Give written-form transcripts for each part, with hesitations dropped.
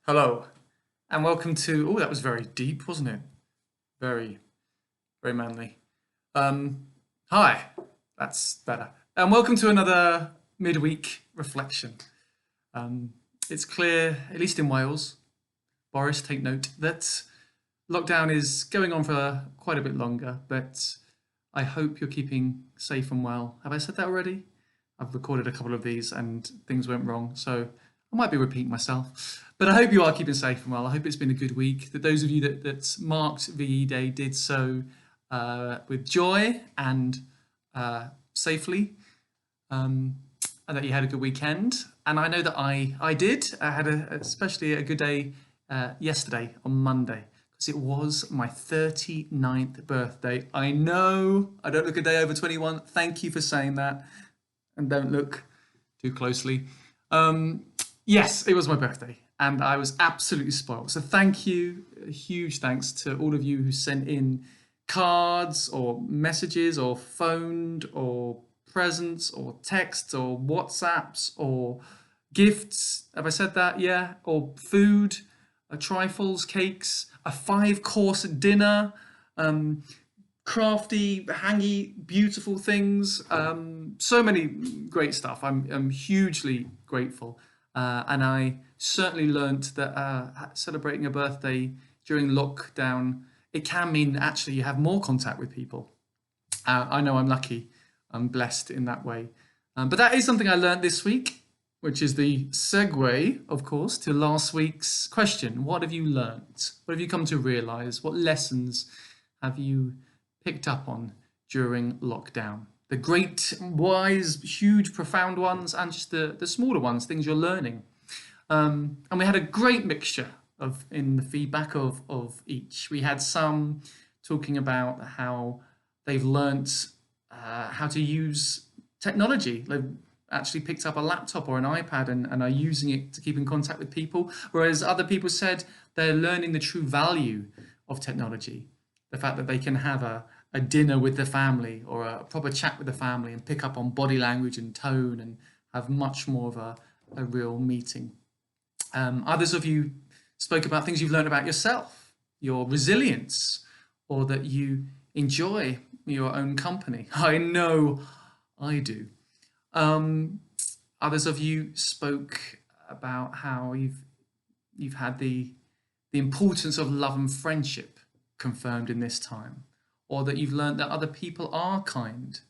Hello, and welcome to. Oh, that was very deep, wasn't it? Very, very manly. Hi, that's better. And welcome to another midweek reflection. Um, it's clear, at least in Wales, Boris, take note, that lockdown is going on for quite a bit longer, but I hope you're keeping safe and well. Have I said that already? I've recorded a couple of these and things went wrong, so I might be repeating myself. But I hope you are keeping safe and well. I hope it's been a good week. That those of you that marked VE Day did so with joy and safely, and that you had a good weekend. And I know that I did. I had especially a good day yesterday on Monday because it was my 39th birthday. I know I don't look a day over 21. Thank you for saying that. And don't look too closely. Yes, it was my birthday and I was absolutely spoiled. So thank you, a huge thanks to all of you who sent in cards or messages or phoned or presents or texts or WhatsApps or gifts. Have I said that? Yeah. Or food, trifles, cakes, a 5-course dinner, crafty, hangy, beautiful things. So many great stuff. I'm hugely grateful. And I certainly learnt that celebrating a birthday during lockdown, it can mean actually you have more contact with people. I know I'm lucky. I'm blessed in that way. But that is something I learnt this week, which is the segue, of course, to last week's question. What have you learnt? What have you come to realise? What lessons have you picked up on during lockdown? The great, wise, huge, profound ones, and just the smaller ones, things you're learning. And we had a great mixture in the feedback of each. We had some talking about how they've learnt how to use technology. They've actually picked up a laptop or an iPad and are using it to keep in contact with people, whereas other people said they're learning the true value of technology. The fact that they can have a dinner with the family or a proper chat with the family and pick up on body language and tone and have much more of a real meeting. Others of you spoke about things you've learned about yourself, your resilience, or that you enjoy your own company. I know I do. Others of you spoke about how you've had the importance of love and friendship confirmed in this time, or that you've learned that other people are kind.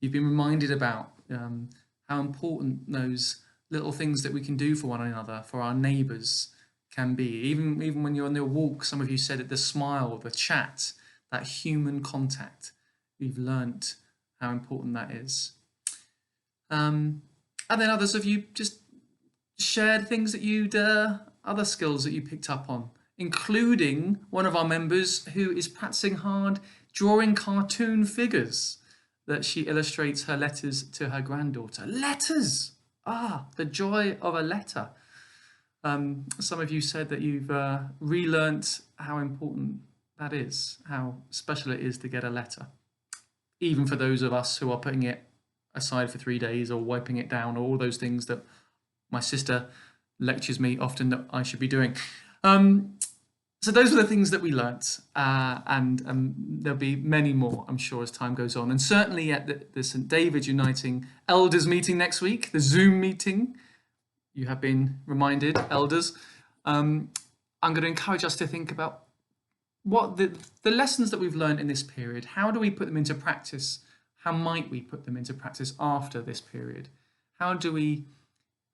You've been reminded about how important those little things that we can do for one another, for our neighbours, can be. Even when you're on your walk, some of you said it, the smile, the chat, that human contact. You've learnt how important that is. And then others of you just shared things that other skills that you picked up on, including one of our members who is practicing hard drawing cartoon figures that she illustrates her letters to her granddaughter. Letters! The joy of a letter. Some of you said that you've relearnt how important that is, how special it is to get a letter. Even for those of us who are putting it aside for 3 days or wiping it down, or all those things that my sister lectures me often that I should be doing. So those are the things that we learnt, and there'll be many more, I'm sure, as time goes on. And certainly at the St. David's Uniting Elders meeting next week, the Zoom meeting, you have been reminded, elders, I'm going to encourage us to think about what the lessons that we've learned in this period. How do we put them into practice? How might we put them into practice after this period? How do we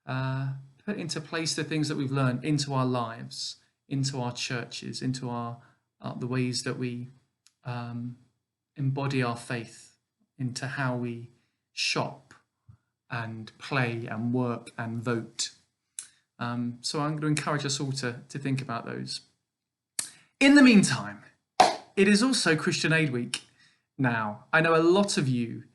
put into place the things that we've learned into our lives, into our churches, into the ways that we embody our faith, into how we shop and play and work and vote. So I'm going to encourage us all to think about those. In the meantime, it is also Christian Aid Week now. I know a lot of you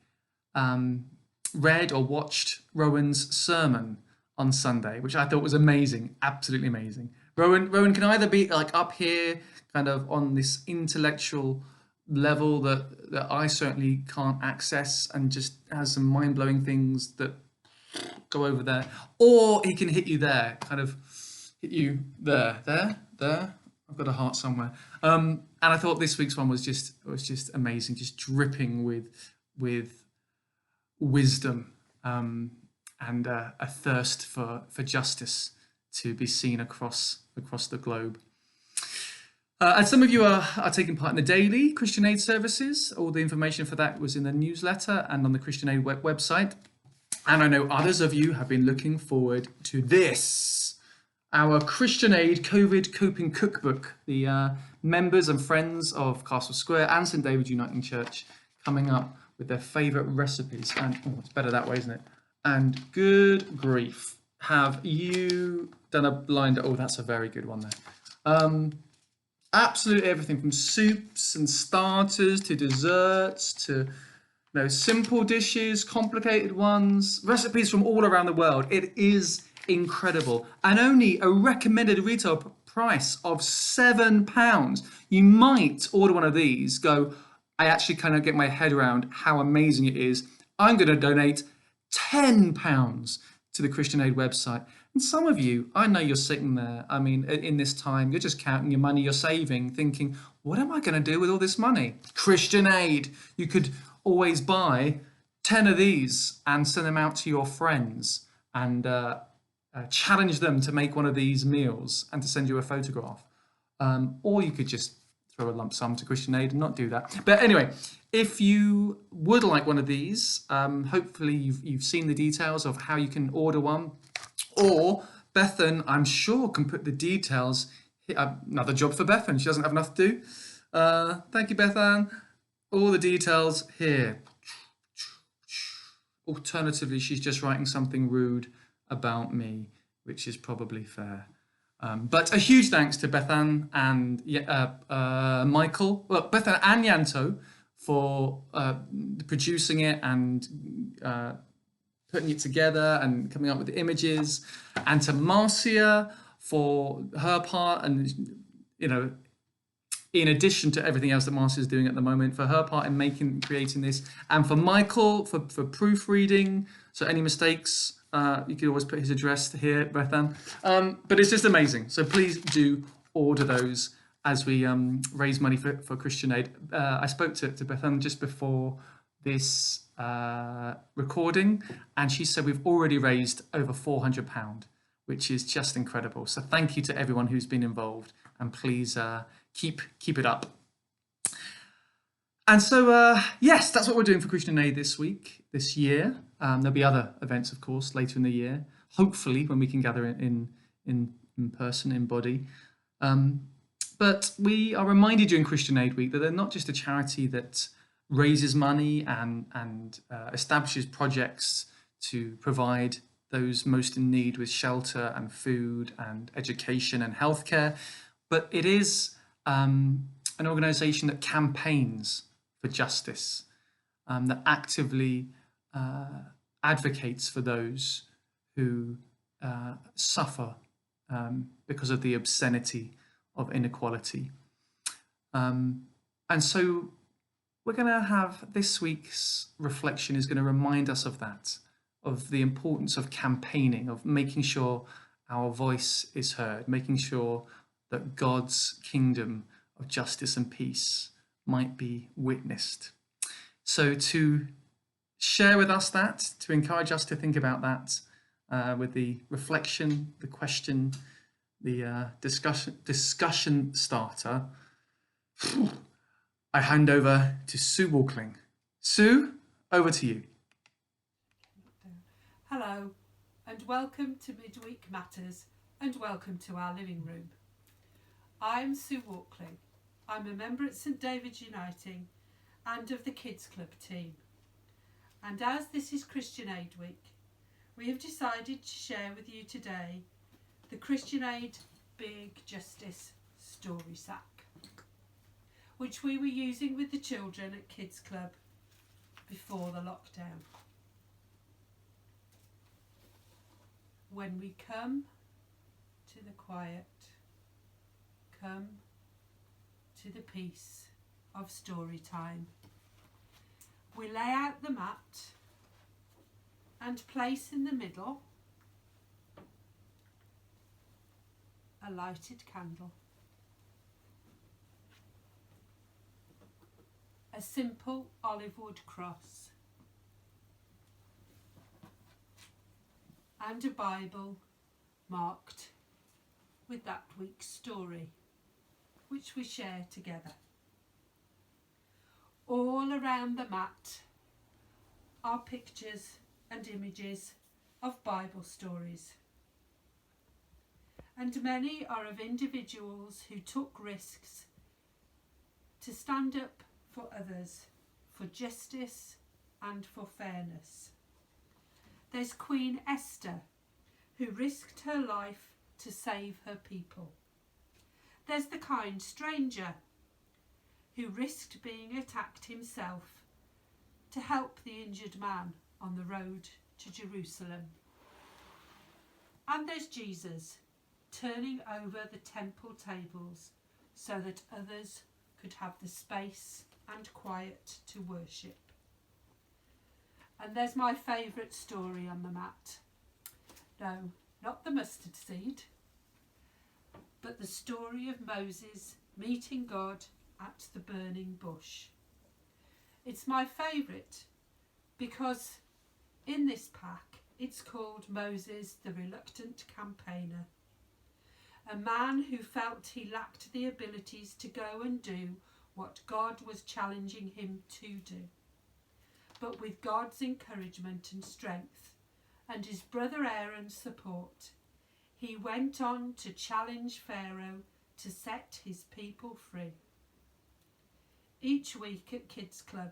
read or watched Rowan's sermon on Sunday, which I thought was amazing, absolutely amazing. Rowan can either be like up here, kind of on this intellectual level that I certainly can't access and just has some mind-blowing things that go over there, or he can hit you there, kind of hit you there. I've got a heart somewhere. And I thought this week's one was just amazing, just dripping with wisdom, and a thirst for justice to be seen across the globe. And some of you are taking part in the daily Christian Aid services. All the information for that was in the newsletter and on the Christian Aid website. And I know others of you have been looking forward to this, our Christian Aid COVID Coping Cookbook. The members and friends of Castle Square and St David's Uniting Church coming up with their favourite recipes. And it's better that way, isn't it? And good grief, have you done a blind? Oh, that's a very good one there. Absolutely everything from soups and starters to desserts to simple dishes, complicated ones, recipes from all around the world. It is incredible. And only a recommended retail price of £7. You might order one of these, go, I actually kind of get my head around how amazing it is. I'm going to donate £10 to the Christian Aid website. And some of you, I know you're sitting there, I mean, in this time, you're just counting your money you're saving, thinking, what am I going to do with all this money? Christian Aid. You could always buy 10 of these and send them out to your friends and challenge them to make one of these meals and to send you a photograph. Or you could just throw a lump sum to Christian Aid and not do that. But anyway, if you would like one of these, hopefully you've seen the details of how you can order one. Or Bethan, I'm sure, can put the details. Another job for Bethan. She doesn't have enough to do. Thank you, Bethan. All the details here. Alternatively, she's just writing something rude about me, which is probably fair. But a huge thanks to Bethan and Michael, well, Bethan and Yanto for producing it and putting it together and coming up with the images, and to Marcia for her part, and in addition to everything else that Marcia is doing at the moment, for her part in creating this, and for Michael for proofreading. So any mistakes, you can always put his address here, Bethan. But it's just amazing. So please do order those as we raise money for Christian Aid. I spoke to Bethan just before this recording, and she said we've already raised over £400, which is just incredible. So thank you to everyone who's been involved, and please keep it up. And so yes, that's what we're doing for Christian Aid this year. There'll be other events, of course, later in the year, hopefully when we can gather in person, in body. But we are reminded during Christian Aid Week that they're not just a charity that raises money and establishes projects to provide those most in need with shelter and food and education and healthcare, but it is an organisation that campaigns for justice, that actively advocates for those who suffer because of the obscenity of inequality. And so we're going to have this week's reflection is going to remind us of that, of the importance of campaigning, of making sure our voice is heard, making sure that God's kingdom of justice and peace might be witnessed. So to share with us that, to encourage us to think about that with the reflection, the question, the discussion starter, I hand over to Sue Walkling. Sue, over to you. Hello, and welcome to Midweek Matters, and welcome to our living room. I'm Sue Walkling. I'm a member at St David's Uniting and of the Kids Club team. And as this is Christian Aid Week, we have decided to share with you today the Christian Aid Big Justice Story Sack, which we were using with the children at Kids Club before the lockdown. When we come to the quiet, come to the peace of story time. We lay out the mat and place in the middle a lighted candle. A simple olive wood cross. And a Bible marked with that week's story, which we share together. All around the mat are pictures and images of Bible stories. And many are of individuals who took risks to stand up for others, for justice and for fairness. There's Queen Esther, who risked her life to save her people. There's the kind stranger, who risked being attacked himself to help the injured man on the road to Jerusalem. And there's Jesus, turning over the temple tables so that others could have the space and quiet to worship. And there's my favourite story on the mat. No, not the mustard seed, but the story of Moses meeting God at the burning bush. It's my favourite because in this pack it's called Moses the Reluctant Campaigner, a man who felt he lacked the abilities to go and do what God was challenging him to do. But with God's encouragement and strength and his brother Aaron's support, he went on to challenge Pharaoh to set his people free. Each week at Kids Club,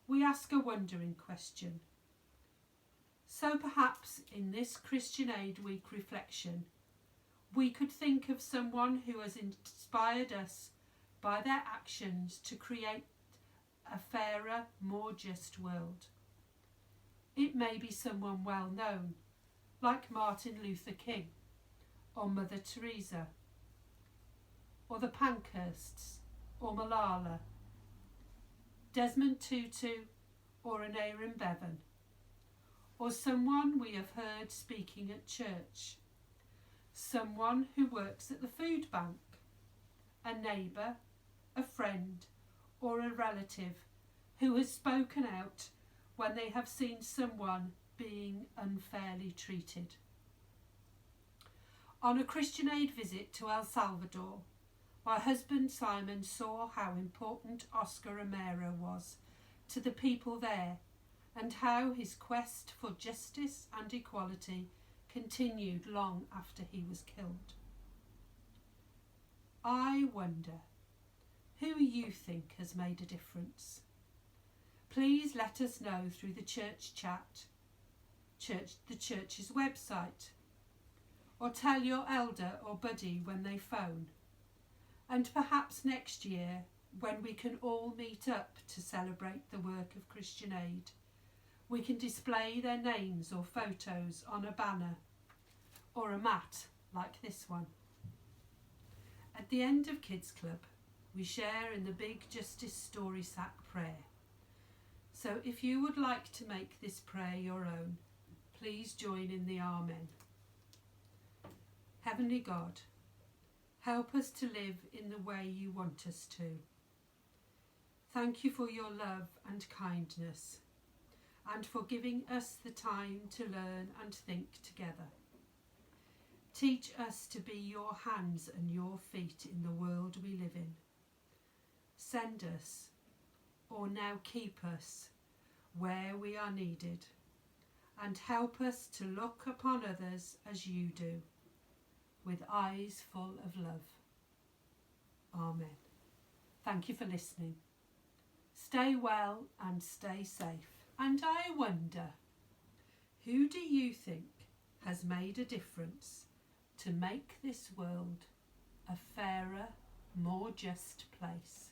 we ask a wondering question. So perhaps in this Christian Aid Week reflection, we could think of someone who has inspired us by their actions to create a fairer, more just world. It may be someone well known, like Martin Luther King, or Mother Teresa, or the Pankhursts, or Malala, Desmond Tutu, or an Aaron Bevan, or someone we have heard speaking at church, someone who works at the food bank, a neighbour, a friend, or a relative who has spoken out when they have seen someone being unfairly treated. On a Christian Aid visit to El Salvador, my husband Simon saw how important Oscar Romero was to the people there and how his quest for justice and equality continued long after he was killed. I wonder who you think has made a difference. Please let us know through the church chat, the church's website, or tell your elder or buddy when they phone. And perhaps next year, when we can all meet up to celebrate the work of Christian Aid, we can display their names or photos on a banner or a mat like this one. At the end of Kids Club, we share in the big Justice Story Sack prayer. So if you would like to make this prayer your own, please join in the Amen. Heavenly God, help us to live in the way you want us to. Thank you for your love and kindness, and for giving us the time to learn and think together. Teach us to be your hands and your feet in the world we live in. Send us, or now keep us, where we are needed, and help us to look upon others as you do, with eyes full of love. Amen. Thank you for listening. Stay well and stay safe. And I wonder, who do you think has made a difference to make this world a fairer, more just place?